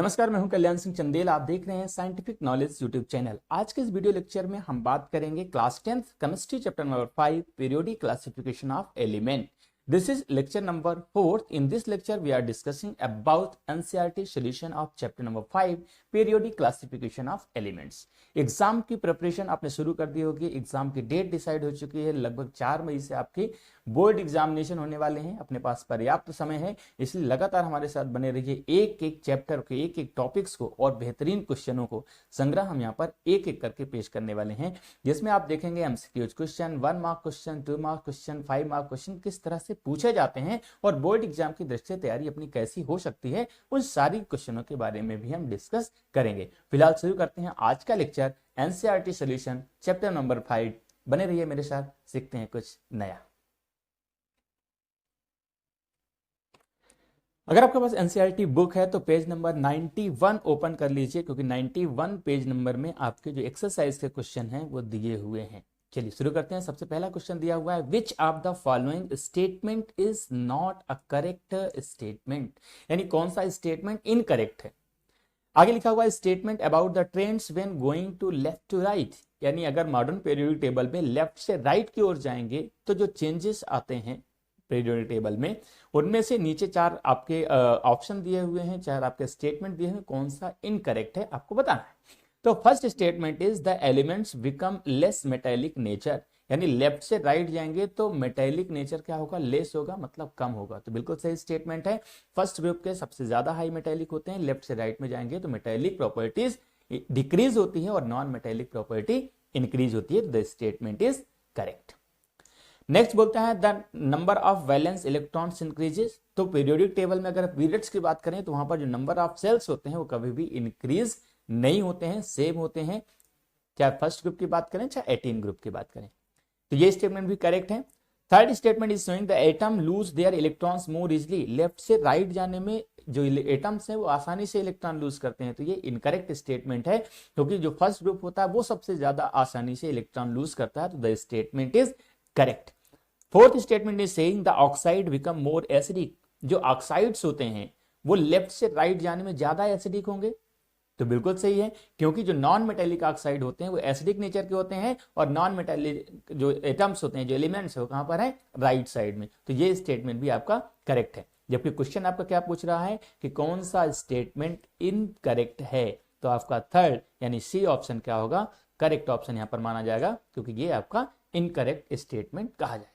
नमस्कार, मैं हूं कल्याण सिंह चंदेल। आप देख रहे हैं साइंटिफिक नॉलेज यूट्यूब चैनल। आज के इस वीडियो लेक्चर में हम बात करेंगे class 10th chemistry chapter number 5 periodic classification of element. This is lecture number 4. In this lecture, we are discussing about NCERT solution of chapter number 5, periodic classification of elements. Exam की preparation आपने शुरू कर दी होगी। Exam की date decide हो चुकी है। लगभग 4 मई से आपकी बोर्ड एग्जामिनेशन होने वाले हैं। अपने पास पर्याप्त समय है, इसलिए लगातार हमारे साथ बने रहिए। एक एक चैप्टर के एक एक टॉपिक्स को और बेहतरीन क्वेश्चनों को संग्रह हम यहाँ पर एक एक करके पेश करने वाले हैं, जिसमें आप देखेंगे MCQs question, 1 mark question, 2 mark question, 5 mark question किस तरह से पूछे जाते हैं और बोर्ड एग्जाम की दृष्टि से तैयारी अपनी कैसी हो सकती है, उन सारी क्वेश्चनों के बारे में भी हम डिस्कस करेंगे। फिलहाल शुरू करते हैं आज का lecture NCERT solution chapter number 5। बने रहिए मेरे साथ, सीखते हैं कुछ नया। अगर आपके पास एनसीईआरटी बुक है तो पेज नंबर 91 ओपन कर लीजिए, क्योंकि 91 पेज नंबर में आपके जो एक्सरसाइज के क्वेश्चन हैं वो दिए हुए हैं। चलिए शुरू करते हैं। सबसे पहला क्वेश्चन दिया हुआ है, विच of the following statement is not a correct statement, यानी कौन सा स्टेटमेंट इनकरेक्ट है। आगे लिखा हुआ है statement about the trends when going to left to right, यानी अगर मॉडर्न पीरियोडिक टेबल में लेफ्ट से राइट की ओर जाएंगे तो जो चेंजेस आते हैं पीरियोडिक टेबल में, उनमें से नीचे 4 आपके ऑप्शन दिए हुए हैं, 4 आपके स्टेटमेंट दिए हुए, कौन सा इनकरेक्ट है आपको बताना है। तो first statement is the elements become less metallic nature, यानी लेफ्ट से राइट जाएंगे तो मेटेलिक नेचर क्या होगा, लेस होगा, मतलब कम होगा। तो बिल्कुल सही स्टेटमेंट है। फर्स्ट ग्रुप के सबसे ज्यादा हाई मेटेलिक होते हैं, लेफ्ट से राइट में जाएंगे तो मेटेलिक प्रॉपर्टीज डिक्रीज होती है और नॉन मेटेलिक प्रॉपर्टी इंक्रीज होती है। The statement is correct. Next बोलता है the number of valence electrons increases. तो पीरियोडिक टेबल में अगर पीरियड्स की बात करें तो वहां पर जो नंबर ऑफ सेल्स होते हैं वो कभी भी इंक्रीज नहीं होते हैं, सेम होते हैं, चाहे फर्स्ट ग्रुप की बात करें चाहे 18 ग्रुप की बात करें। तो ये स्टेटमेंट भी करेक्ट है। Third statement is showing the atom lose their electrons more easily. Left से राइट जाने में जो एटम्स हैं वो आसानी से इलेक्ट्रॉन लूज करते हैं, तो ये इनकरेक्ट स्टेटमेंट है, क्योंकि जो फर्स्ट ग्रुप होता है वो सबसे ज्यादा आसानी से इलेक्ट्रॉन लूज करता है। तो the statement is correct. Fourth statement is saying the oxide become more acidic. जो ऑक्साइड्स होते हैं वो लेफ्ट से राइट जाने में ज्यादा एसिडिक होंगे, तो बिल्कुल सही है, क्योंकि जो नॉन मेटेलिक ऑक्साइड होते हैं वो एसिडिक नेचर के होते हैं और नॉन मेटेलिक जो एटम्स होते हैं, जो एलिमेंट्स है, वो कहां पर है, राइट साइड में। तो ये स्टेटमेंट भी आपका करेक्ट है। जबकि क्वेश्चन आपका क्या पूछ रहा है कि कौन सा स्टेटमेंट इनकरेक्ट है, तो आपका थर्ड यानी सी ऑप्शन क्या होगा, करेक्ट ऑप्शन यहां पर माना जाएगा, क्योंकि ये आपका इनकरेक्ट स्टेटमेंट कहा जाएगा।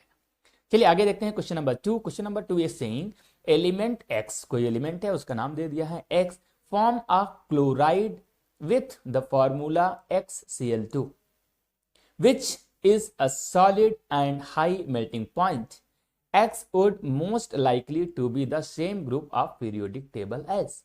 चलिए आगे देखते हैं question number 2। Question number 2 is saying element x, कोई एलिमेंट है उसका नाम दे दिया है x, form a chloride with the formula XCl2, which is a solid and high melting point. X would most likely to be the same group of periodic table as.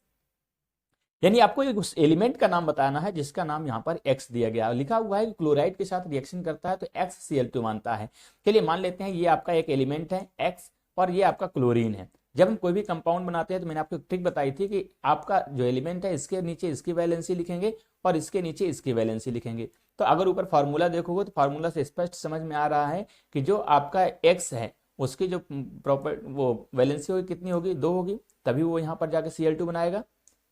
यानी आपको एक उस एलिमेंट का नाम बताना है जिसका नाम यहाँ पर X दिया गया, लिखा हुआ है कि क्लोराइड के साथ रिएक्शन करता है तो XCl2 मानता है। चलिए मान लेते हैं ये आपका एक एलिमेंट है X और ये आपका क्लोरीन है। जब हम कोई भी कंपाउंड बनाते हैं तो मैंने आपको एक ट्रिक बताई थी कि आपका जो एलिमेंट है इसके नीचे इसकी वैलेंसी लिखेंगे और इसके नीचे इसकी वैलेंसी लिखेंगे। तो अगर ऊपर फार्मूला देखोगे तो फार्मूला से स्पष्ट समझ में आ रहा है कि जो आपका एक्स है उसकी जो प्रॉपर वो वैलेंसी होगी कितनी होगी, 2 होगी, तभी वो यहाँ पर जाकर Cl2 बनाएगा,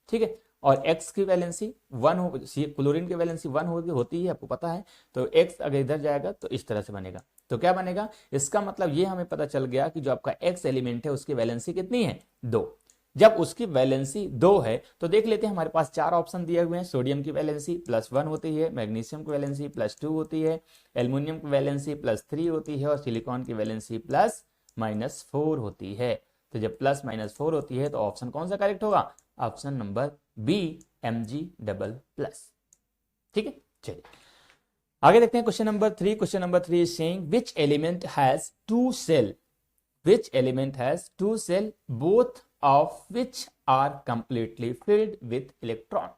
ठीक है। और X की वैलेंसी 1 हो, क्लोरीन की वैलेंसी 1 होती है, आपको पता है। तो X अगर इधर जाएगा तो इस तरह से बनेगा। तो क्या बनेगा, इसका मतलब ये हमें पता चल गया कि जो आपका X एलिमेंट है उसकी वैलेंसी कितनी है, 2। जब उसकी वैलेंसी 2 है तो देख लेते हैं, हमारे पास 4 ऑप्शन दिए हुए हैं। सोडियम की वैलेंसी +1 होती है, मैग्नीशियम की वैलेंसी +2 होती है, एल्युमिनियम की वैलेंसी +3 होती है और सिलिकॉन की वैलेंसी +-4 होती है। तो जब +-4 होती है तो ऑप्शन कौन सा करेक्ट होगा, ऑप्शन नंबर बी Mg++, ठीक है। चलिए आगे देखते हैं question number 3। Question number 3 is saying which element has 2 shell, which element has 2 shell both of which are completely filled with electron.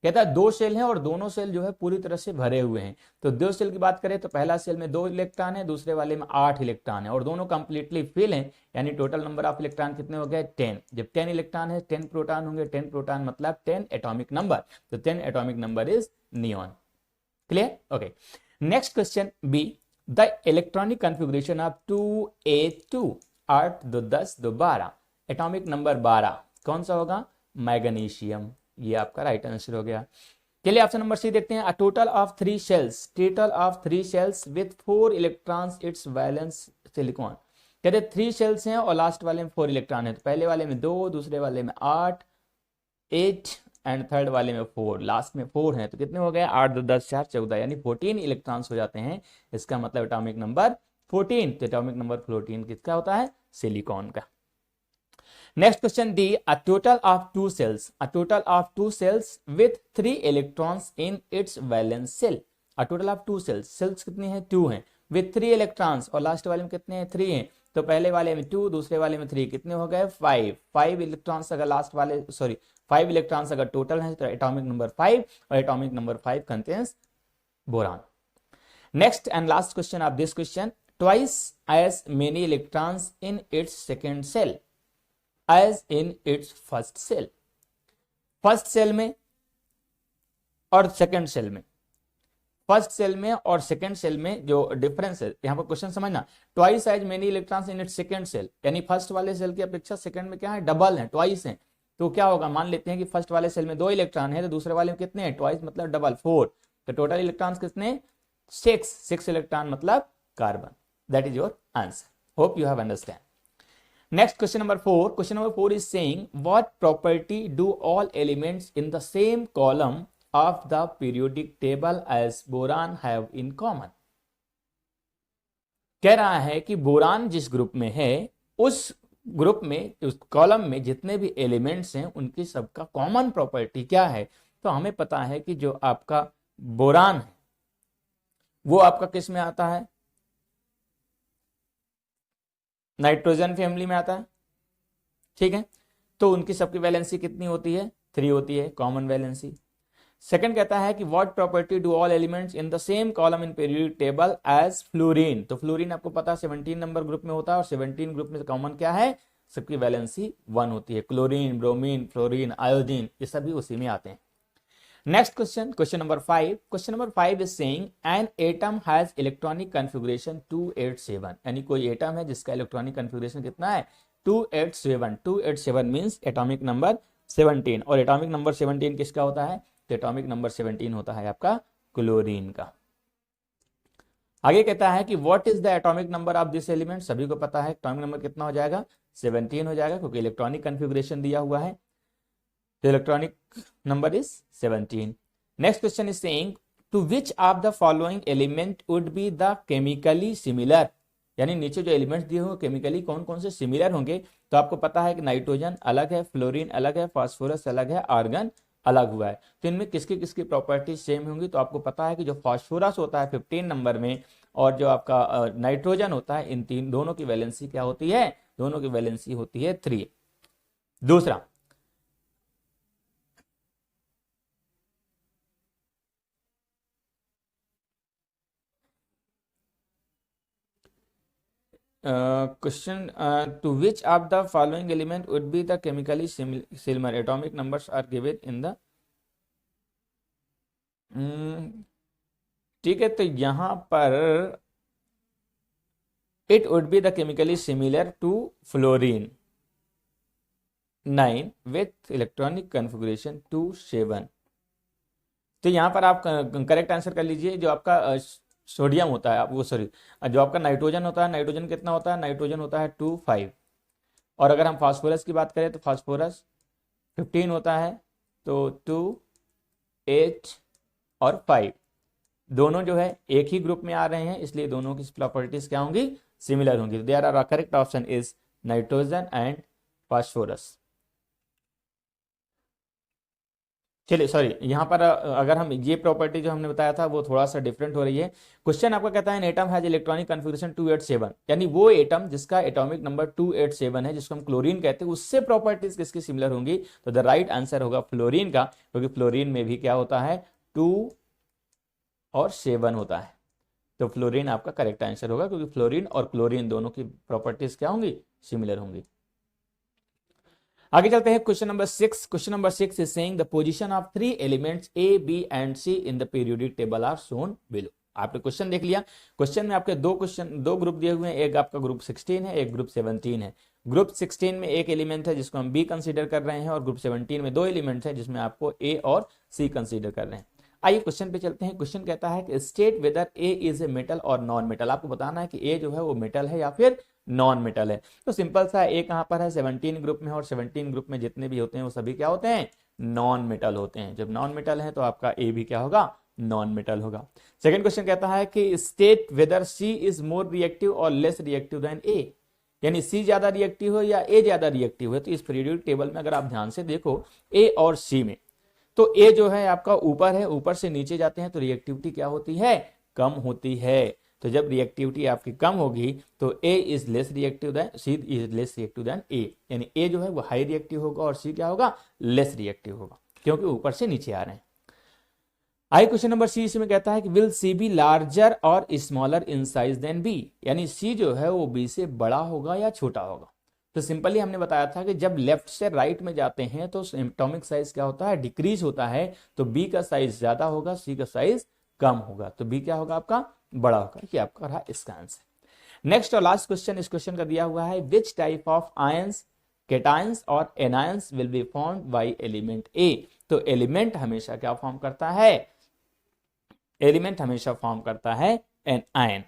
कहता है 2 सेल हैं और दोनों सेल जो है पूरी तरह से भरे हुए हैं। तो 2 सेल की बात करें तो पहला सेल में 2 इलेक्ट्रॉन है, दूसरे वाले में 8 इलेक्ट्रॉन है और दोनों कंप्लीटली फिल हैं, यानी टोटल नंबर ऑफ इलेक्ट्रॉन कितने हो गए, 10। जब 10 इलेक्ट्रॉन है 10 प्रोटॉन होंगे, 10 प्रोटॉन मतलब 10 एटॉमिक नंबर, तो 10 atomic number is neon. Clear, okay. Next question B, the electronic configuration of 2a2, 8 2 10 2 12, atomic number 12 कौन सा होगा, मैग्नीशियम। ये आपका राइट आंसर हो गया। चलिए ऑप्शन नंबर सी देखते हैं। अ total of 3 shells with 4 electrons it's valence silicon. कहते 3 शेल्स हैं और लास्ट वाले में 4 इलेक्ट्रॉन है, तो पहले वाले में 2, दूसरे वाले में 8 एंड थर्ड वाले में 4, लास्ट में 4 है, तो कितने हो गए 8 2 10 4 14, यानी 14 इलेक्ट्रॉन्स हो जाते हैं। इसका मतलब एटॉमिक नंबर 14। तो एटॉमिक नंबर 14 किसका होता है? सिलिकॉन का। Next question D, a total of 2 shells with 3 electrons in its valence shell. A total of 2 shells कितनी है? 2 हैं, विथ 3 इलेक्ट्रॉन्स, और लास्ट वाले में कितने हैं? 3 हैं, तो पहले वाले में 2, दूसरे वाले में 3, कितने हो गए? 5 इलेक्ट्रॉन्स अगर लास्ट वाले 5 इलेक्ट्रॉन्स अगर टोटल है तो एटॉमिक नंबर 5, और atomic number 5 contains boron. Next and last question of this question, twice as many electrons in its second shell as in its first shell. First shell में और second shell में, first shell में और second shell में जो difference है, यहां पर क्वेश्चन समझना, twice as many electrons in its second shell, यानी फर्स्ट वाले सेल की अपेक्षा सेकेंड में क्या है? डबल है, ट्वाइस है। तो क्या होगा? मान लेते हैं कि फर्स्ट वाले सेल में 2 इलेक्ट्रॉन है, तो दूसरे वाले में कितने हैं? ट्वाइस मतलब डबल, 4, तो टोटल इलेक्ट्रॉन्स कितने? 6 इलेक्ट्रॉन मतलब carbon. That is your answer. Hope you have understand. Next question number 4. Question number 4 is saying what property do all elements in the same column of the periodic table as boron have in common? कह रहा है कि boron जिस group में है उस group में, उस कॉलम में जितने भी एलिमेंट्स हैं उनकी सबका कॉमन प्रॉपर्टी क्या है? तो हमें पता है कि जो आपका बोरान है वो आपका किस में आता है? नाइट्रोजन फैमिली में आता है, ठीक है। तो उनकी सबकी वैलेंसी कितनी होती है? 3 होती है, कॉमन वैलेंसी। सेकंड कहता है कि what property do all elements in the same column in periodic table as fluorine. तो फ्लोरीन आपको पता है 17 नंबर ग्रुप में होता है, और 17 ग्रुप में कॉमन क्या है? सबकी वैलेंसी 1 होती है। क्लोरीन, ब्रोमीन, फ्लोरीन, आयोडीन, ये सभी उसी में आते हैं। Next question, question number 5। Question number 5 is saying an atom has electronic configuration 287, यानी कोई एटम है जिसका इलेक्ट्रॉनिक कॉन्फ़िगरेशन कितना है? 287। 287 मींस एटॉमिक नंबर 17, और एटॉमिक नंबर 17 किसका होता है? तो एटॉमिक नंबर 17 होता है आपका क्लोरीन का। आगे कहता है कि what is the atomic number of this element. सभी को पता है एटॉमिक नंबर कितना हो जाएगा? 17 हो जाएगा, क्योंकि इलेक्ट्रॉनिक कॉन्फ़िगरेशन दिया हुआ है, तो electronic number is 17। Next question is saying to which of the following element would be the chemically similar, यानी नीचे जो एलिमेंट्स दिए होंगे केमिकली कौन कौन से सिमिलर होंगे। तो आपको पता है कि नाइट्रोजन अलग है, फ्लोरीन अलग है, फास्फोरस अलग है, आर्गन अलग हुआ है, तो इनमें किसकी किसकी प्रॉपर्टी सेम होंगी। तो आपको पता है कि जो फास्फोरस होता है 15 नंबर में, और जो आपका नाइट्रोजन होता है, इन दोनों की वैलेंसी क्या होती है? दोनों की वैलेंसी होती है 3। दूसरा, question to which of the following element would be the chemically similar, atomic numbers are given in the ठीक है। तो यहां पर it would be the chemically similar to fluorine 9 with electronic configuration 27। तो यहां पर आप करेक्ट आंसर कर लीजिए। जो आपका सोडियम होता है, वो सॉरी, जो आपका नाइट्रोजन होता है, नाइट्रोजन कितना होता है? नाइट्रोजन होता है 2 5, और अगर हम फास्फोरस की बात करें तो फास्फोरस 15 होता है, तो 2 8 और 5 दोनों जो है एक ही ग्रुप में आ रहे हैं, इसलिए दोनों की प्रॉपर्टीज क्या होंगी? सिमिलर होंगी। There are correct option is nitrogen and phosphorus. चलिए सॉरी, यहाँ पर अगर हम ये प्रॉपर्टी जो हमने बताया था वो थोड़ा सा डिफरेंट हो रही है। क्वेश्चन आपका कहता है एटम हैज इलेक्ट्रॉनिक कॉन्फ़िगरेशन 287, यानी वो एटम जिसका एटॉमिक नंबर 287 है, जिसको हम क्लोरीन कहते हैं, उससे प्रॉपर्टीज किसकी सिमिलर होंगी? तो द राइट आंसर होगा फ्लोरीन का, क्योंकि फ्लोरीन में भी क्या होता है? 2 और 7 होता है, तो फ्लोरीन आपका करेक्ट आंसर होगा, क्योंकि फ्लोरीन और क्लोरीन दोनों की प्रॉपर्टीज क्या होंगी? सिमिलर होंगी। आगे चलते हैं question number 6। Question number 6 is saying the position of 3 elements A, B and C in the periodic table are shown below. आपने क्वेश्चन देख लिया। क्वेश्चन में आपके दो ग्रुप दिए हुए हैं, एक आपका ग्रुप 16 है, एक ग्रुप 17 है। ग्रुप 16 में एक एलिमेंट है जिसको हम बी कंसीडर कर रहे हैं, और ग्रुप 17 में 2 एलिमेंट्स हैं जिसमें आपको ए और सी कंसीडर कर रहे हैं। आइए क्वेश्चन पे चलते हैं। क्वेश्चन कहता है कि state whether A is a metal और नॉन मेटल। आपको बताना है कि ए जो है वो मेटल है या फिर नॉन मेटल है। तो सिंपल सा ए कहां पर है, 17 ग्रुप में, और 17 ग्रुप में जितने भी होते हैं वो सभी क्या होते हैं, नॉन मेटल होते हैं। जब नॉन मेटल है तो आपका ए भी क्या होगा, नॉन मेटल होगा। सेकंड क्वेश्चन कहता है कि state whether C is more reactive और लेस रिएक्टिव देन ए, यानी सी ज्यादा रिएक्टिव हो या ए ज्यादा रिएक्टिव है। तो इस पीरियोडिक टेबल में अगर आप ध्यान से देखो ए और सी में, तो ए जो है आपका ऊपर है, ऊपर से नीचे जाते हैं तो रिएक्टिविटी क्या होती है, कम होती है। तो जब रिएक्टिविटी आपकी कम होगी तो A is less reactive than C is less reactive than A, यानी ए जो है वो हाई रिएक्टिव होगा और सी क्या होगा, लेस रिएक्टिव होगा, क्योंकि ऊपर से नीचे आ रहे हैं। आई क्वेश्चन नंबर सी इसमें कहता है कि विल सी बी लार्जर और smaller in size than B, यानी सी जो है वो बी से बड़ा होगा या छोटा होगा। तो सिंपली हमने बताया था कि जब लेफ्ट से राइट में जाते हैं तो एटॉमिक साइज क्या होता है, डिक्रीज होता है। तो बी का साइज ज्यादा होगा, सी का साइज कम होगा, तो बी क्या होगा आपका, बड़ा होगा। ये आपका रहा इसका आंसर। नेक्स्ट और लास्ट क्वेश्चन इस क्वेश्चन का दिया हुआ है, which type of ions, cations और anions will be formed by element A. तो एलिमेंट हमेशा क्या फॉर्म करता है, एलिमेंट हमेशा फॉर्म करता है एन आयन।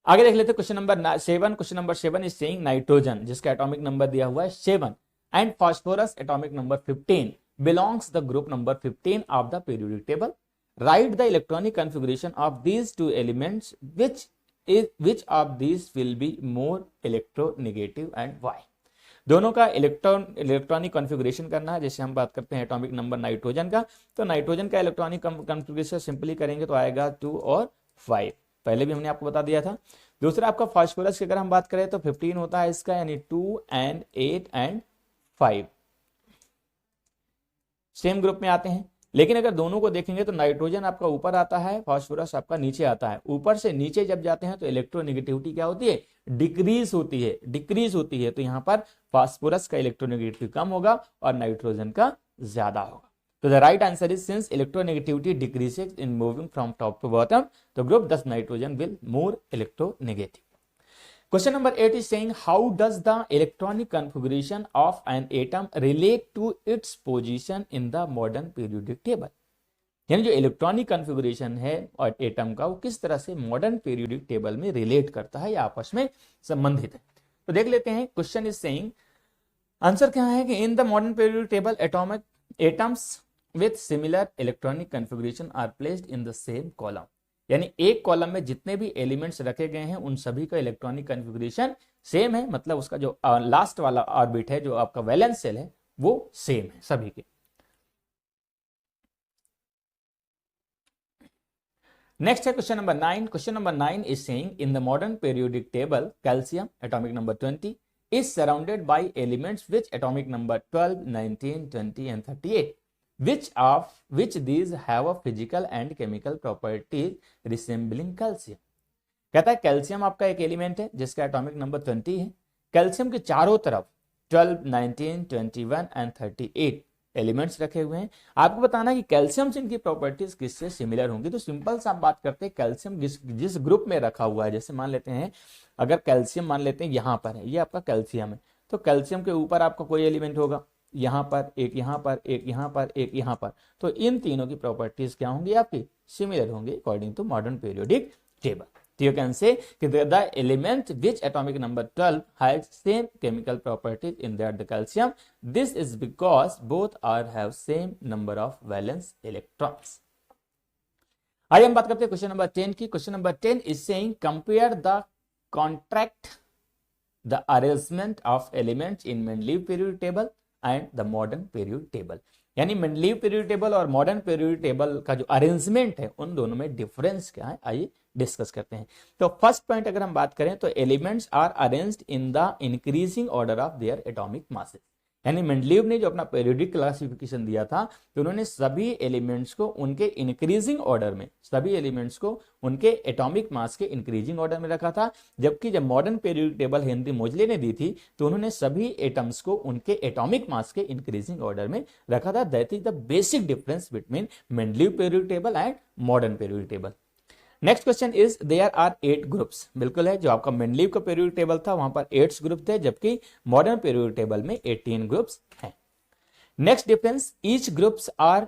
आगे देख लेते हैं question number 7। Question number 7 is saying nitrogen, जिसका एटॉमिक नंबर दिया हुआ है 7, and phosphorus atomic number 15 belongs the group number 15 of the periodic table. Write the electronic configuration of these two elements, which of these will be more electronegative and why. दोनों का electronic configuration करना है। जैसे हम बात करते हैं atomic number nitrogen का, तो नाइट्रोजन का इलेक्ट्रॉनिक कॉन्फ़िगरेशन सिंपली करेंगे तो आएगा 2 और 5, पहले भी हमने आपको बता दिया था। दूसरा आपका फास्फोरस की अगर हम बात करें तो 15 होता है इसका, यानी 2 and 8 and 5 सेम ग्रुप में आते हैं। लेकिन अगर दोनों को देखेंगे तो नाइट्रोजन आपका ऊपर आता है, फास्फोरस आपका नीचे आता है। ऊपर से नीचे जब जाते हैं तो इलेक्ट्रोनेगेटिविटी क्या होती है, डिक्रीज होती है। तो यहाँ पर फास्फोरस का इलेक्ट्रोनेगेटिविटी कम होगा और नाइट्रोजन का ज्यादा होगा। तो the right answer is since electronegativity decreases in moving from top to bottom, तो group 10 nitrogen will more electronegative. Question number 8 is saying how does the electronic configuration of an atom relate to its position in the modern periodic table। यानी जो electronic configuration है और atom का वो किस तरह से मॉडर्न पीरियोडिक टेबल में रिलेट करता है या आपस में संबंधित है। तो देख लेते हैं। क्वेश्चन इज सेइंग, आंसर क्या है कि in the modern periodic table atomic atoms with similar electronic configuration are placed in the same column, यानी एक कॉलम में जितने भी एलिमेंट्स रखे गए हैं उन सभी का इलेक्ट्रॉनिक कॉन्फ़िगरेशन सेम है। मतलब उसका जो लास्ट वाला ऑर्बिट है, जो आपका वैलेंस शेल है, वो सेम है सभी के। नेक्स्ट है question number 9। Question number 9 is saying in the modern periodic table calcium atomic number 20 is surrounded by elements which atomic number 12, 19, 20 and 38, which these have a physical and chemical properties resembling calcium। कहता है calcium आपका एक element है जिसका atomic number 20 है। Calcium के चारों तरफ 12, 19, 21 एंड 38 एलिमेंट्स रखे हुए हैं। आपको बताना है कि कैल्शियम से इनकी प्रॉपर्टीज किससे सिमिलर होंगी। तो सिंपल सा हम बात करते हैं, कैल्शियम जिस ग्रुप में रखा हुआ है, जैसे मान लेते हैं अगर कैल्शियम मान लेते हैं यहाँ पर है, ये आपका कैल्शियम है, तो कैल्शियम के ऊपर आपका कोई एलिमेंट होगा, यहाँ पर एक, यहाँ पर एक, यहाँ पर एक, यहाँ पर, तो इन तीनों की प्रॉपर्टीज क्या होंगी आपकी, सिमिलर होंगी according to modern periodic table. तो you can say the element which atomic number 12 has same chemical properties in that the calcium, this is because both are have same number of valence electrons. आइए हम बात करते हैं question number 10 की। Question number 10 is saying compare the contract the arrangement of elements in Mendeleev periodic table and the modern periodic table. यानी Mendeleev periodic table और modern periodic table का जो अरेंजमेंट है उन दोनों में डिफरेंस क्या है, आइए डिस्कस करते हैं। तो फर्स्ट पॉइंट अगर हम बात करें तो elements are arranged in the increasing order of their atomic masses. यानी मेंडलीव ने जो अपना पीरियोडिक क्लासिफिकेशन दिया था तो उन्होंने सभी एलिमेंट्स को उनके इंक्रीजिंग ऑर्डर में, सभी एलिमेंट्स को उनके एटॉमिक मास के इंक्रीजिंग ऑर्डर में रखा था। जबकि जब मॉडर्न पीरियोडिक टेबल हेनरी मोजले ने दी थी तो उन्होंने सभी एटम्स को उनके एटॉमिक मास के इंक्रीजिंग ऑर्डर में रखा था। That is the basic difference between Mendeleev periodic table and modern periodic table. Next question is there are 8 groups, बिल्कुल है, जो आपका मेंडलीव का पीरियोडिक टेबल था वहां पर 8 ग्रुप थे, जबकि मॉडर्न पीरियोडिक टेबल में 18 ग्रुप्स हैं। Next difference, each groups are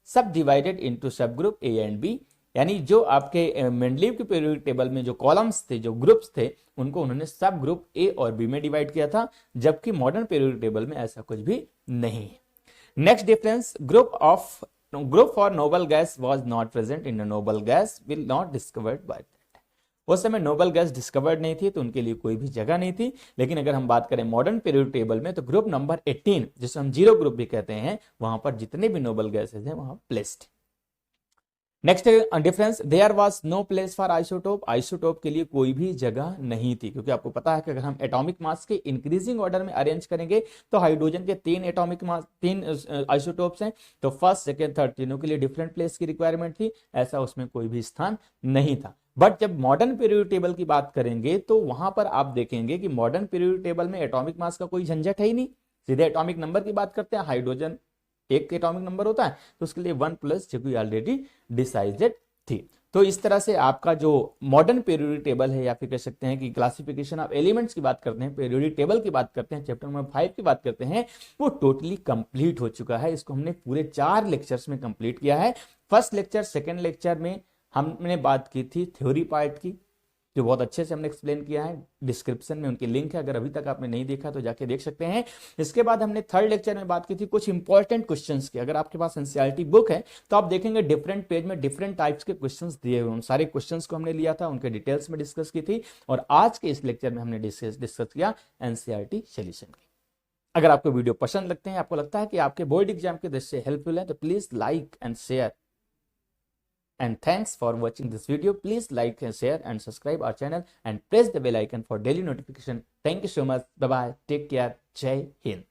subdivided into subgroup A and B, यानी जो आपके मेंडलीव के पीरियोडिक टेबल में जो कॉलम्स थे, जो ग्रुप्स थे, उनको उन्होंने सब ग्रुप ए और बी में डिवाइड किया था, जबकि मॉडर्न पीरियोडिक टेबल में ऐसा कुछ भी नहीं है। Next difference, group for noble gas was not present in noble gas will not discovered by that. उस समय नोबल गैस डिस्कवर्ड नहीं थी, तो उनके लिए कोई भी जगह नहीं थी। लेकिन अगर हम बात करें मॉडर्न पीरियोडिक टेबल में, तो ग्रुप नंबर 18, जिसे हम जीरो ग्रुप भी कहते हैं, वहां पर जितने भी नोबल गैसेज हैं वहां placed. Next difference, there was no place for isotope, isotope के लिए कोई भी जगह नहीं थी, क्योंकि आपको पता है कि अगर हम एटॉमिक मास के इंक्रीजिंग ऑर्डर में अरेंज करेंगे तो हाइड्रोजन के 3 एटॉमिक मास, 3 आइसोटोप्स हैं, तो फर्स्ट सेकेंड थर्ड तीनों के लिए डिफरेंट प्लेस की रिक्वायरमेंट थी, ऐसा उसमें कोई भी स्थान नहीं था। बट जब मॉडर्न पीरियोडिक टेबल की बात करेंगे तो वहां पर आप देखेंगे कि मॉडर्न पीरियोडिक टेबल में एटॉमिक मास का कोई झंझट है ही नहीं, सीधे एटॉमिक नंबर की बात करते हैं। हाइड्रोजन एक एटॉमिक नंबर होता है, तो उसके लिए 1+ जो ऑलरेडी डिसाइडेड थी। तो इस तरह से आपका जो मॉडर्न पीरियोडिक टेबल है, या फिर कह सकते हैं कि क्लासिफिकेशन ऑफ एलिमेंट्स की बात करते हैं, पीरियोडिक टेबल की बात करते हैं, चैप्टर नंबर 5 की बात करते हैं, वो टोटली कंप्लीट हो चुका है। इसको हमने पूरे 4 लेक्चर्स में कंप्लीट किया है। फर्स्ट लेक्चर, सेकेंड लेक्चर में हमने बात की थी थ्योरी पार्ट की, जो बहुत अच्छे से हमने एक्सप्लेन किया है। डिस्क्रिप्शन में उनकी लिंक है, अगर अभी तक आपने नहीं देखा तो जाके देख सकते हैं। इसके बाद हमने थर्ड लेक्चर में बात की थी कुछ इंपॉर्टेंट क्वेश्चंस की। अगर आपके पास एनसीईआरटी बुक है तो आप देखेंगे डिफरेंट पेज में डिफरेंट टाइप्स के क्वेश्चंस दिए हुए, उन सारे क्वेश्चंस को हमने लिया था, उनके डिटेल्स में डिस्कस की थी, और आज के इस लेक्चर में हमने डिस्कस किया एनसीईआरटी सॉल्यूशन की। अगर आपको वीडियो पसंद लगते हैं, आपको लगता है कि आपके बोर्ड एग्जाम के दृष्टि से हेल्पफुल है, तो please like and share. And thanks for watching this video. Please like and share and subscribe our channel and press the bell icon for daily notification. Thank you so much. Bye bye. Take care. Jai Hind.